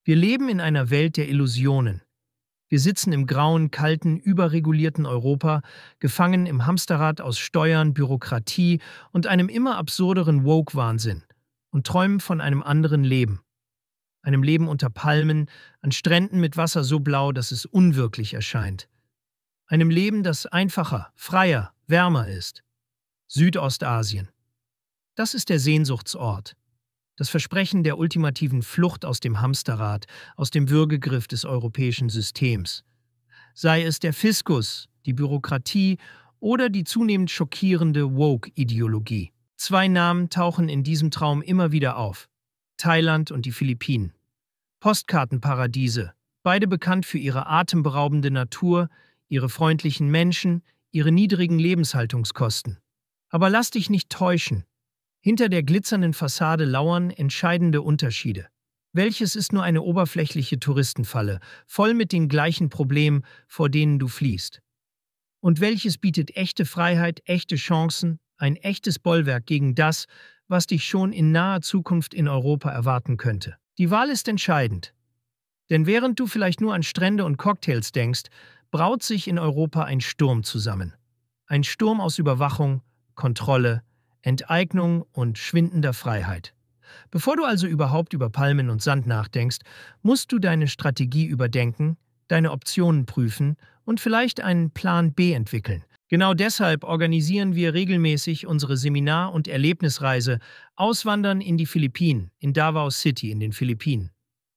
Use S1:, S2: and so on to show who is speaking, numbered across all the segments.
S1: Wir leben in einer Welt der Illusionen. Wir sitzen im grauen, kalten, überregulierten Europa, gefangen im Hamsterrad aus Steuern, Bürokratie und einem immer absurderen Woke-Wahnsinn und träumen von einem anderen Leben. Einem Leben unter Palmen, an Stränden mit Wasser so blau, dass es unwirklich erscheint. Einem Leben, das einfacher, freier, wärmer ist. Südostasien. Das ist der Sehnsuchtsort. Das Versprechen der ultimativen Flucht aus dem Hamsterrad, aus dem Würgegriff des europäischen Systems. Sei es der Fiskus, die Bürokratie oder die zunehmend schockierende Woke-Ideologie. Zwei Namen tauchen in diesem Traum immer wieder auf: Thailand und die Philippinen. Postkartenparadiese, beide bekannt für ihre atemberaubende Natur, ihre freundlichen Menschen, ihre niedrigen Lebenshaltungskosten. Aber lass dich nicht täuschen. Hinter der glitzernden Fassade lauern entscheidende Unterschiede. Welches ist nur eine oberflächliche Touristenfalle, voll mit den gleichen Problemen, vor denen du fliehst? Und welches bietet echte Freiheit, echte Chancen, ein echtes Bollwerk gegen das, was dich schon in naher Zukunft in Europa erwarten könnte? Die Wahl ist entscheidend. Denn während du vielleicht nur an Strände und Cocktails denkst, braut sich in Europa ein Sturm zusammen. Ein Sturm aus Überwachung, Kontrolle, Enteignung und schwindender Freiheit. Bevor du also überhaupt über Palmen und Sand nachdenkst, musst du deine Strategie überdenken, deine Optionen prüfen und vielleicht einen Plan B entwickeln. Genau deshalb organisieren wir regelmäßig unsere Seminar- und Erlebnisreise Auswandern in die Philippinen, in Davao City in den Philippinen.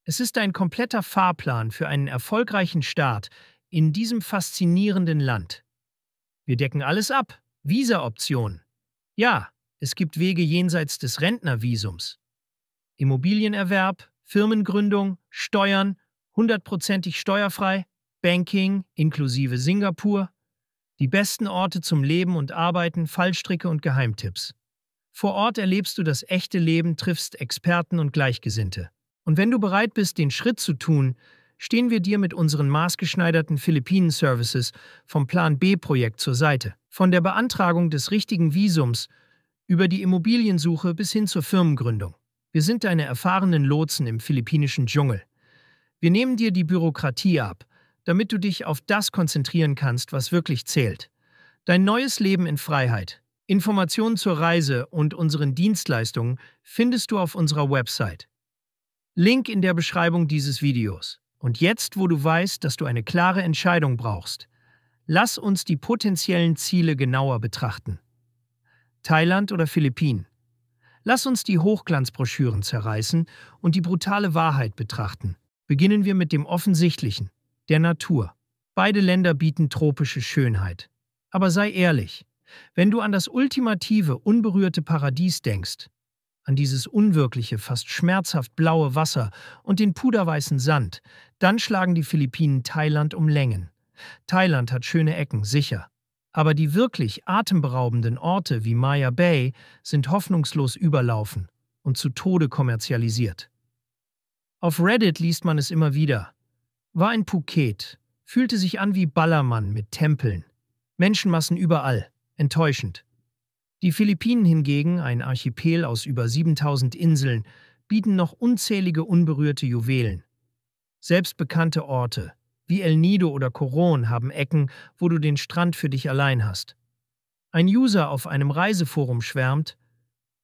S1: Es ist ein kompletter Fahrplan für einen erfolgreichen Start in diesem faszinierenden Land. Wir decken alles ab. Visa-Optionen. Ja, es gibt Wege jenseits des Rentnervisums. Immobilienerwerb, Firmengründung, Steuern, 100%ig steuerfrei, Banking inklusive Singapur, die besten Orte zum Leben und Arbeiten, Fallstricke und Geheimtipps. Vor Ort erlebst du das echte Leben, triffst Experten und Gleichgesinnte. Und wenn du bereit bist, den Schritt zu tun, stehen wir dir mit unseren maßgeschneiderten Philippinen-Services vom Plan B-Projekt zur Seite. Von der Beantragung des richtigen Visums über die Immobiliensuche bis hin zur Firmengründung. Wir sind deine erfahrenen Lotsen im philippinischen Dschungel. Wir nehmen dir die Bürokratie ab, damit du dich auf das konzentrieren kannst, was wirklich zählt. Dein neues Leben in Freiheit. Informationen zur Reise und unseren Dienstleistungen findest du auf unserer Website. Link in der Beschreibung dieses Videos. Und jetzt, wo du weißt, dass du eine klare Entscheidung brauchst, lass uns die potenziellen Ziele genauer betrachten. Thailand oder Philippinen? Lass uns die Hochglanzbroschüren zerreißen und die brutale Wahrheit betrachten. Beginnen wir mit dem Offensichtlichen, der Natur. Beide Länder bieten tropische Schönheit. Aber sei ehrlich, wenn du an das ultimative, unberührte Paradies denkst, an dieses unwirkliche, fast schmerzhaft blaue Wasser und den puderweißen Sand, dann schlagen die Philippinen Thailand um Längen. Thailand hat schöne Ecken, sicher. Aber die wirklich atemberaubenden Orte wie Maya Bay sind hoffnungslos überlaufen und zu Tode kommerzialisiert. Auf Reddit liest man es immer wieder. War in Phuket, fühlte sich an wie Ballermann mit Tempeln. Menschenmassen überall, enttäuschend. Die Philippinen hingegen, ein Archipel aus über 7000 Inseln, bieten noch unzählige unberührte Juwelen. Selbst bekannte Orte, wie El Nido oder Coron, haben Ecken, wo du den Strand für dich allein hast. Ein User auf einem Reiseforum schwärmt: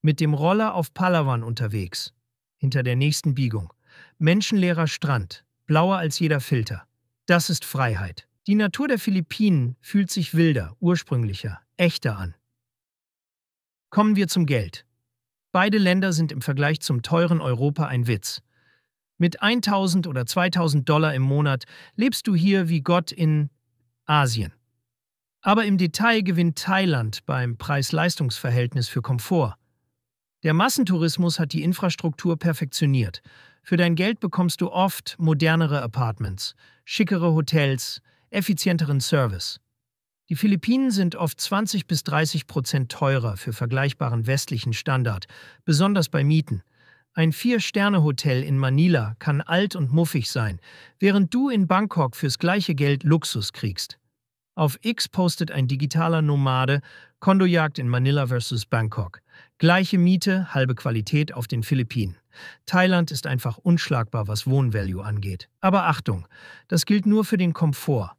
S1: mit dem Roller auf Palawan unterwegs. Hinter der nächsten Biegung. Menschenleerer Strand, blauer als jeder Filter. Das ist Freiheit. Die Natur der Philippinen fühlt sich wilder, ursprünglicher, echter an. Kommen wir zum Geld. Beide Länder sind im Vergleich zum teuren Europa ein Witz. Mit 1.000 oder 2.000 Dollar im Monat lebst du hier wie Gott in Asien. Aber im Detail gewinnt Thailand beim Preis-Leistungs-Verhältnis für Komfort. Der Massentourismus hat die Infrastruktur perfektioniert. Für dein Geld bekommst du oft modernere Apartments, schickere Hotels, effizienteren Service. Die Philippinen sind oft 20-30% teurer für vergleichbaren westlichen Standard, besonders bei Mieten. Ein 4-Sterne-Hotel in Manila kann alt und muffig sein, während du in Bangkok fürs gleiche Geld Luxus kriegst. Auf X postet ein digitaler Nomade Kondojagd in Manila versus Bangkok. Gleiche Miete, halbe Qualität auf den Philippinen. Thailand ist einfach unschlagbar, was Wohnvalue angeht. Aber Achtung, das gilt nur für den Komfort.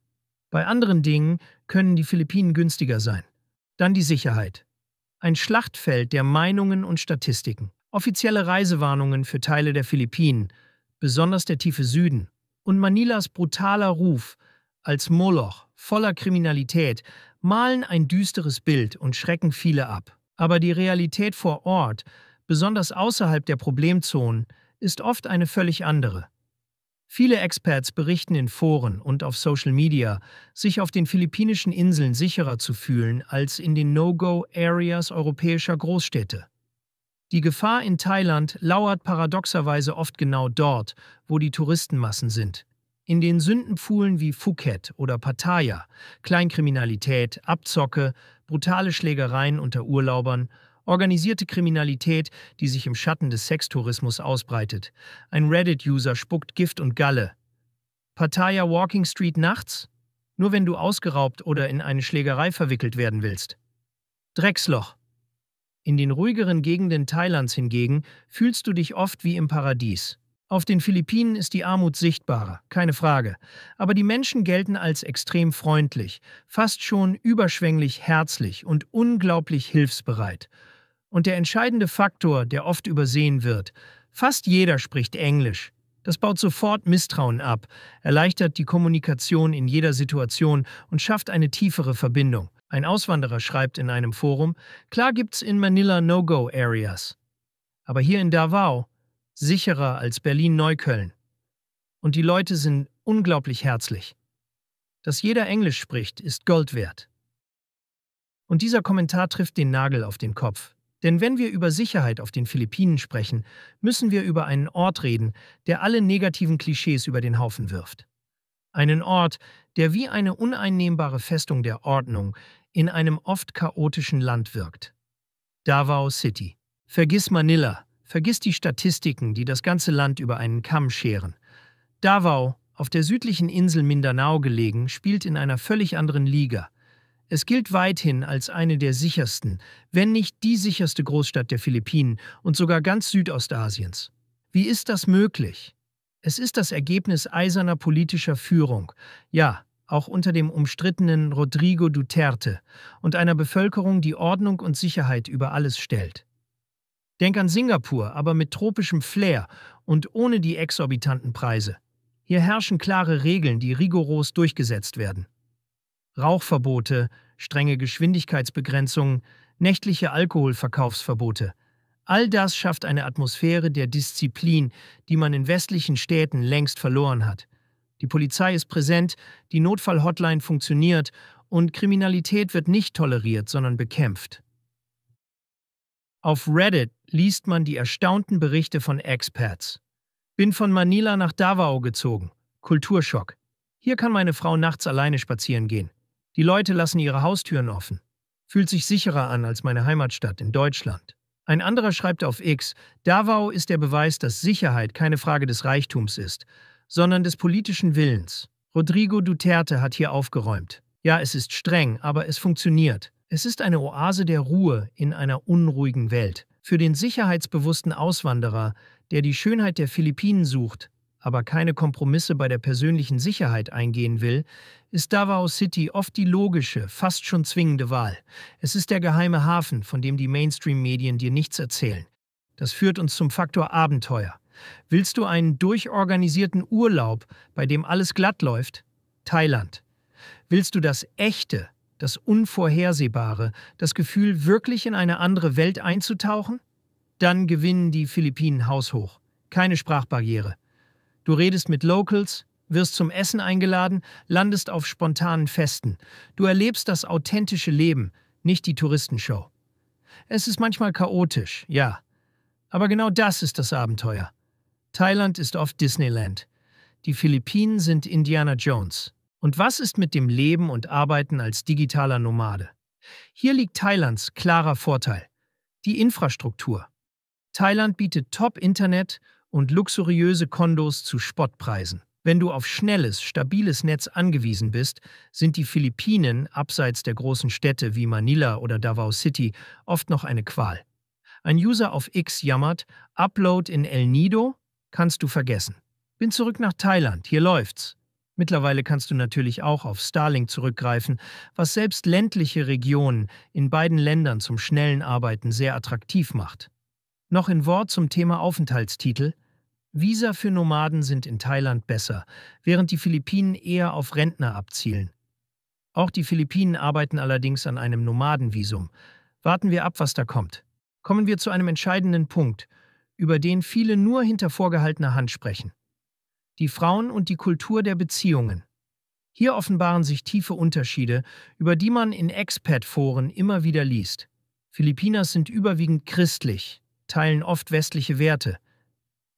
S1: Bei anderen Dingen können die Philippinen günstiger sein. Dann die Sicherheit. Ein Schlachtfeld der Meinungen und Statistiken. Offizielle Reisewarnungen für Teile der Philippinen, besonders der tiefe Süden, und Manilas brutaler Ruf als Moloch voller Kriminalität malen ein düsteres Bild und schrecken viele ab. Aber die Realität vor Ort, besonders außerhalb der Problemzonen, ist oft eine völlig andere. Viele Experts berichten in Foren und auf Social Media, sich auf den philippinischen Inseln sicherer zu fühlen als in den No-Go-Areas europäischer Großstädte. Die Gefahr in Thailand lauert paradoxerweise oft genau dort, wo die Touristenmassen sind. In den Sündenpfuhlen wie Phuket oder Pattaya, Kleinkriminalität, Abzocke, brutale Schlägereien unter Urlaubern, organisierte Kriminalität, die sich im Schatten des Sextourismus ausbreitet. Ein Reddit-User spuckt Gift und Galle. Pattaya Walking Street nachts? Nur wenn du ausgeraubt oder in eine Schlägerei verwickelt werden willst. Drecksloch. In den ruhigeren Gegenden Thailands hingegen fühlst du dich oft wie im Paradies. Auf den Philippinen ist die Armut sichtbarer, keine Frage. Aber die Menschen gelten als extrem freundlich, fast schon überschwänglich herzlich und unglaublich hilfsbereit. Und der entscheidende Faktor, der oft übersehen wird: fast jeder spricht Englisch. Das baut sofort Misstrauen ab, erleichtert die Kommunikation in jeder Situation und schafft eine tiefere Verbindung. Ein Auswanderer schreibt in einem Forum: Klar gibt's in Manila No-Go-Areas. Aber hier in Davao sicherer als Berlin-Neukölln. Und die Leute sind unglaublich herzlich. Dass jeder Englisch spricht, ist Gold wert. Und dieser Kommentar trifft den Nagel auf den Kopf. Denn wenn wir über Sicherheit auf den Philippinen sprechen, müssen wir über einen Ort reden, der alle negativen Klischees über den Haufen wirft. Einen Ort, der wie eine uneinnehmbare Festung der Ordnung in einem oft chaotischen Land wirkt. Davao City. Vergiss Manila. Vergiss die Statistiken, die das ganze Land über einen Kamm scheren. Davao, auf der südlichen Insel Mindanao gelegen, spielt in einer völlig anderen Liga. Es gilt weithin als eine der sichersten, wenn nicht die sicherste Großstadt der Philippinen und sogar ganz Südostasiens. Wie ist das möglich? Es ist das Ergebnis eiserner politischer Führung, ja, auch unter dem umstrittenen Rodrigo Duterte, und einer Bevölkerung, die Ordnung und Sicherheit über alles stellt. Denk an Singapur, aber mit tropischem Flair und ohne die exorbitanten Preise. Hier herrschen klare Regeln, die rigoros durchgesetzt werden. Rauchverbote, strenge Geschwindigkeitsbegrenzungen, nächtliche Alkoholverkaufsverbote. All das schafft eine Atmosphäre der Disziplin, die man in westlichen Städten längst verloren hat. Die Polizei ist präsent, die Notfallhotline funktioniert und Kriminalität wird nicht toleriert, sondern bekämpft. Auf Reddit liest man die erstaunten Berichte von Expats. Bin von Manila nach Davao gezogen. Kulturschock. Hier kann meine Frau nachts alleine spazieren gehen. Die Leute lassen ihre Haustüren offen. Fühlt sich sicherer an als meine Heimatstadt in Deutschland. Ein anderer schreibt auf X: Davao ist der Beweis, dass Sicherheit keine Frage des Reichtums ist, sondern des politischen Willens. Rodrigo Duterte hat hier aufgeräumt. Ja, es ist streng, aber es funktioniert. Es ist eine Oase der Ruhe in einer unruhigen Welt. Für den sicherheitsbewussten Auswanderer, der die Schönheit der Philippinen sucht, aber keine Kompromisse bei der persönlichen Sicherheit eingehen will, ist Davao City oft die logische, fast schon zwingende Wahl. Es ist der geheime Hafen, von dem die Mainstream-Medien dir nichts erzählen. Das führt uns zum Faktor Abenteuer. Willst du einen durchorganisierten Urlaub, bei dem alles glatt läuft? Thailand. Willst du das Echte, das Unvorhersehbare, das Gefühl, wirklich in eine andere Welt einzutauchen? Dann gewinnen die Philippinen haushoch. Keine Sprachbarriere. Du redest mit Locals, wirst zum Essen eingeladen, landest auf spontanen Festen. Du erlebst das authentische Leben, nicht die Touristenshow. Es ist manchmal chaotisch, ja. Aber genau das ist das Abenteuer. Thailand ist oft Disneyland. Die Philippinen sind Indiana Jones. Und was ist mit dem Leben und Arbeiten als digitaler Nomade? Hier liegt Thailands klarer Vorteil: die Infrastruktur. Thailand bietet Top-Internet und luxuriöse Kondos zu Spottpreisen. Wenn du auf schnelles, stabiles Netz angewiesen bist, sind die Philippinen, abseits der großen Städte wie Manila oder Davao City, oft noch eine Qual. Ein User auf X jammert, Upload in El Nido? Kannst du vergessen. Bin zurück nach Thailand, hier läuft's. Mittlerweile kannst du natürlich auch auf Starlink zurückgreifen, was selbst ländliche Regionen in beiden Ländern zum schnellen Arbeiten sehr attraktiv macht. Noch ein Wort zum Thema Aufenthaltstitel. Visa für Nomaden sind in Thailand besser, während die Philippinen eher auf Rentner abzielen. Auch die Philippinen arbeiten allerdings an einem Nomadenvisum. Warten wir ab, was da kommt. Kommen wir zu einem entscheidenden Punkt, über den viele nur hinter vorgehaltener Hand sprechen. Die Frauen und die Kultur der Beziehungen. Hier offenbaren sich tiefe Unterschiede, über die man in Expat-Foren immer wieder liest. Filipinas sind überwiegend christlich, teilen oft westliche Werte.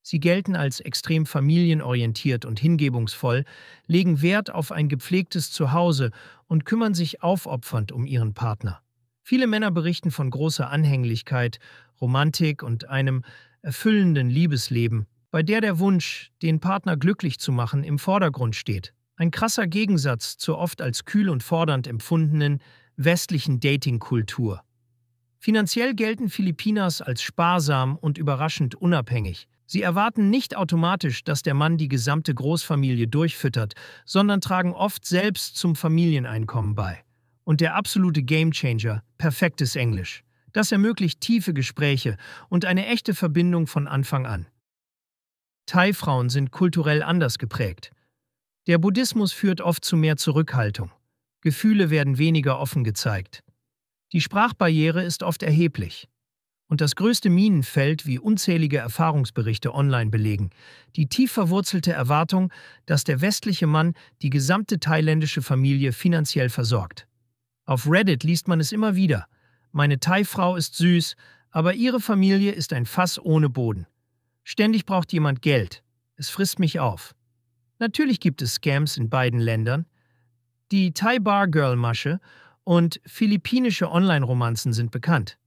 S1: Sie gelten als extrem familienorientiert und hingebungsvoll, legen Wert auf ein gepflegtes Zuhause und kümmern sich aufopfernd um ihren Partner. Viele Männer berichten von großer Anhänglichkeit, Romantik und einem erfüllenden Liebesleben, bei der der Wunsch, den Partner glücklich zu machen, im Vordergrund steht. Ein krasser Gegensatz zur oft als kühl und fordernd empfundenen westlichen Dating-Kultur. Finanziell gelten Filipinas als sparsam und überraschend unabhängig. Sie erwarten nicht automatisch, dass der Mann die gesamte Großfamilie durchfüttert, sondern tragen oft selbst zum Familieneinkommen bei. Und der absolute Gamechanger, perfektes Englisch. Das ermöglicht tiefe Gespräche und eine echte Verbindung von Anfang an. Thai-Frauen sind kulturell anders geprägt. Der Buddhismus führt oft zu mehr Zurückhaltung. Gefühle werden weniger offen gezeigt. Die Sprachbarriere ist oft erheblich. Und das größte Minenfeld, wie unzählige Erfahrungsberichte online belegen, die tief verwurzelte Erwartung, dass der westliche Mann die gesamte thailändische Familie finanziell versorgt. Auf Reddit liest man es immer wieder. Meine Thai-Frau ist süß, aber ihre Familie ist ein Fass ohne Boden. Ständig braucht jemand Geld. Es frisst mich auf. Natürlich gibt es Scams in beiden Ländern. Die Thai-Bar-Girl-Masche und philippinische Online-Romanzen sind bekannt.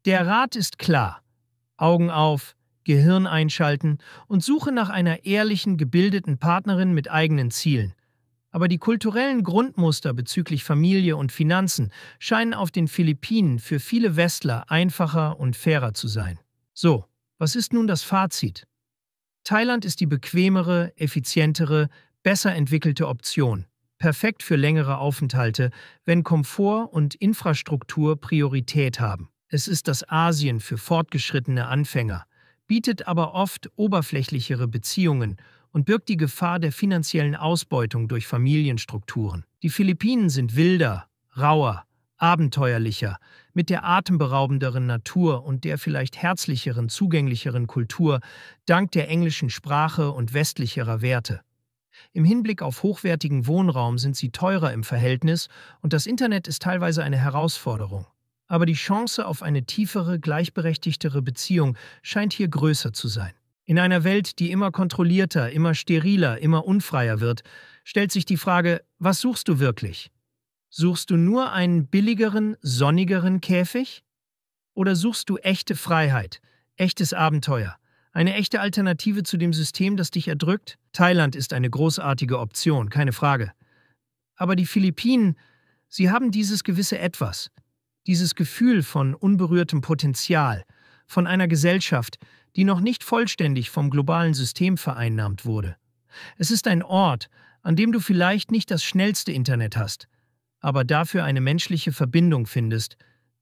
S1: Der Rat ist klar. Augen auf, Gehirn einschalten und Suche nach einer ehrlichen, gebildeten Partnerin mit eigenen Zielen. Aber die kulturellen Grundmuster bezüglich Familie und Finanzen scheinen auf den Philippinen für viele Westler einfacher und fairer zu sein. So, was ist nun das Fazit? Thailand ist die bequemere, effizientere, besser entwickelte Option. Perfekt für längere Aufenthalte, wenn Komfort und Infrastruktur Priorität haben. Es ist das Asien für fortgeschrittene Anfänger, bietet aber oft oberflächlichere Beziehungen und birgt die Gefahr der finanziellen Ausbeutung durch Familienstrukturen. Die Philippinen sind wilder, rauer, abenteuerlicher, mit der atemberaubenderen Natur und der vielleicht herzlicheren, zugänglicheren Kultur dank der englischen Sprache und westlicherer Werte. Im Hinblick auf hochwertigen Wohnraum sind sie teurer im Verhältnis und das Internet ist teilweise eine Herausforderung. Aber die Chance auf eine tiefere, gleichberechtigtere Beziehung scheint hier größer zu sein. In einer Welt, die immer kontrollierter, immer steriler, immer unfreier wird, stellt sich die Frage, was suchst du wirklich? Suchst du nur einen billigeren, sonnigeren Käfig? Oder suchst du echte Freiheit, echtes Abenteuer, eine echte Alternative zu dem System, das dich erdrückt? Thailand ist eine großartige Option, keine Frage. Aber die Philippinen, sie haben dieses gewisse Etwas, dieses Gefühl von unberührtem Potenzial, von einer Gesellschaft, die noch nicht vollständig vom globalen System vereinnahmt wurde. Es ist ein Ort, an dem du vielleicht nicht das schnellste Internet hast, aber dafür eine menschliche Verbindung findest,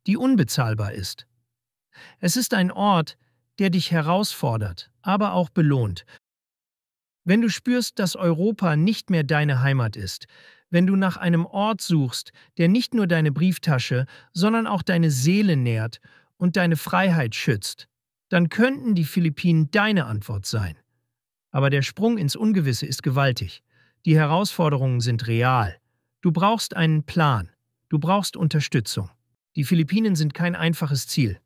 S1: die unbezahlbar ist. Es ist ein Ort, der dich herausfordert, aber auch belohnt. Wenn du spürst, dass Europa nicht mehr deine Heimat ist, wenn du nach einem Ort suchst, der nicht nur deine Brieftasche, sondern auch deine Seele nährt und deine Freiheit schützt, dann könnten die Philippinen deine Antwort sein. Aber der Sprung ins Ungewisse ist gewaltig. Die Herausforderungen sind real. Du brauchst einen Plan. Du brauchst Unterstützung. Die Philippinen sind kein einfaches Ziel.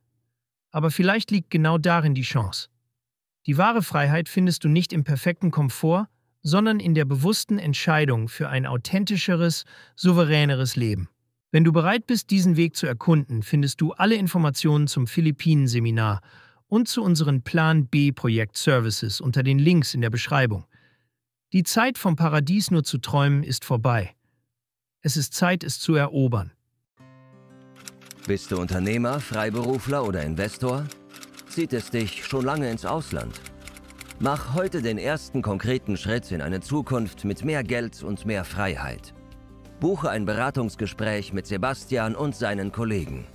S1: Aber vielleicht liegt genau darin die Chance. Die wahre Freiheit findest du nicht im perfekten Komfort, sondern in der bewussten Entscheidung für ein authentischeres, souveräneres Leben. Wenn du bereit bist, diesen Weg zu erkunden, findest du alle Informationen zum Philippinen-Seminar und zu unseren Plan B-Projekt-Services unter den Links in der Beschreibung. Die Zeit vom Paradies nur zu träumen ist vorbei. Es ist Zeit, es zu erobern.
S2: Bist du Unternehmer, Freiberufler oder Investor? zieht es dich schon lange ins Ausland. Mach heute den ersten konkreten Schritt in eine Zukunft mit mehr Geld und mehr Freiheit. Buche ein Beratungsgespräch mit Sebastian und seinen Kollegen.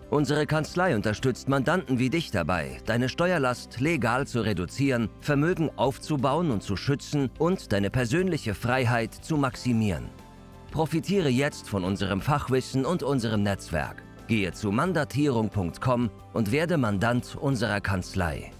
S2: Unsere Kanzlei unterstützt Mandanten wie dich dabei, deine Steuerlast legal zu reduzieren, Vermögen aufzubauen und zu schützen und deine persönliche Freiheit zu maximieren. Profitiere jetzt von unserem Fachwissen und unserem Netzwerk. Gehe zu mandatierung.com und werde Mandant unserer Kanzlei.